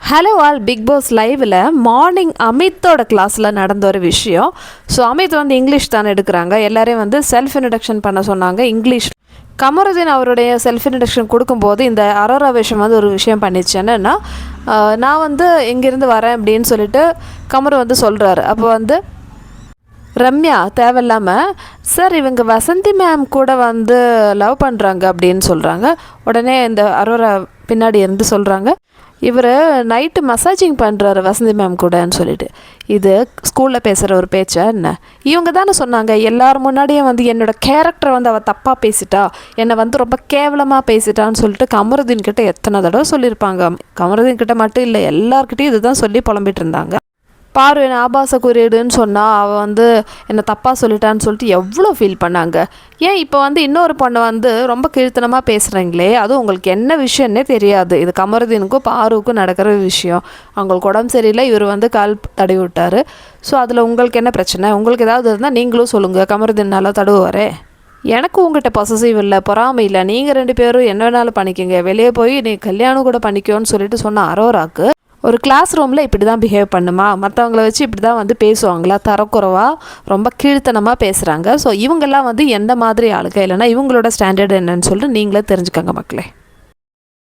Hello all big pass லைவில் morning அமித்தோட கிளாஸில் நடந்த ஒரு விஷயம். ஸோ அமித் வந்து இங்கிலீஷ் தானே எடுக்கிறாங்க, எல்லாரையும் வந்து செல்ஃப் இன்ட்ரடக்ஷன் பண்ண சொன்னாங்க இங்கிலீஷ். கமருதீன் அவருடைய செல்ஃப் இன்ட்ரடக்ஷன் கொடுக்கும்போது இந்த அரோரா விஷயம் வந்து ஒரு விஷயம் பண்ணிச்சு. என்னென்னா, நான் வந்து இங்கேருந்து வரேன் அப்படின்னு சொல்லிட்டு கமரு வந்து சொல்கிறாரு. அப்போ வந்து ரம்யா தேவையில்லாமல், சார் இவங்க வசந்தி மேம் கூட வந்து லவ் பண்ணுறாங்க அப்படின்னு சொல்கிறாங்க. உடனே இந்த அரோரா பின்னாடி இருந்து சொல்கிறாங்க, இவர் நைட்டு மசாஜிங் பண்ணுறாரு வசந்தி மேம் கூடன்னு சொல்லிட்டு. இது ஸ்கூலில் பேசுகிற ஒரு பேச்சா என்ன? இவங்க தானே சொன்னாங்க எல்லாரும் முன்னாடியே வந்து என்னோடய கேரக்டரை வந்து அவள் தப்பாக பேசிட்டா, என்னை வந்து ரொம்ப கேவலமாக பேசிட்டான்னு சொல்லிட்டு கமருதீன் கிட்டே எத்தனை தடவை சொல்லியிருப்பாங்க. கமருதீன் கிட்ட மட்டும் இல்லை, எல்லார்கிட்டையும் இதுதான் சொல்லி புலம்பிட்டு இருந்தாங்க. பாரு என்னை ஆபாச குறியீடுன்னு சொன்னால் அவள் வந்து என்னை தப்பாக சொல்லிட்டான்னு சொல்லிட்டு எவ்வளோ ஃபீல் பண்ணாங்க. ஏன் இப்போ வந்து இன்னொரு பொண்ணை வந்து ரொம்ப கீழ்த்தனமாக பேசுகிறீங்களே, அதுவும் உங்களுக்கு என்ன விஷயம்னே தெரியாது. இது கமருதீனுக்கும் பாருவுக்கும் நடக்கிற விஷயம். அவங்களுக்கு உடம்பு சரியில்லை, இவர் வந்து கால் தடவி விட்டார். ஸோ அதில் உங்களுக்கு என்ன பிரச்சனை? உங்களுக்கு ஏதாவது இருந்தால் நீங்களும் சொல்லுங்கள், கமருதீன் நல்லா தடுவாரே. எனக்கு உங்கள்கிட்ட பொசசிவ் இல்லை, பொறாமை இல்லை, நீங்கள் 2 பேரும் என்ன வேணாலும் பண்ணிக்கோங்க, வெளியே போய் நீ கல்யாணம் கூட பண்ணிக்கோன்னு சொல்லிட்டு சொன்ன அரோராக்கு ஒரு கிளாஸ் ரூமில் இப்படி தான் பிஹேவ் பண்ணுமா, மற்றவங்கள வச்சு இப்படி தான் வந்து பேசுவாங்களா, தரக்குறைவாக ரொம்ப கீழ்த்தனமாக பேசுகிறாங்க. ஸோ இவங்கெல்லாம் வந்து எந்த மாதிரி ஆளுங்க, இல்லைனா இவங்களோட ஸ்டாண்டர்ட் என்னன்னு சொல்லிட்டு நீங்களே தெரிஞ்சுக்கோங்க மக்களே.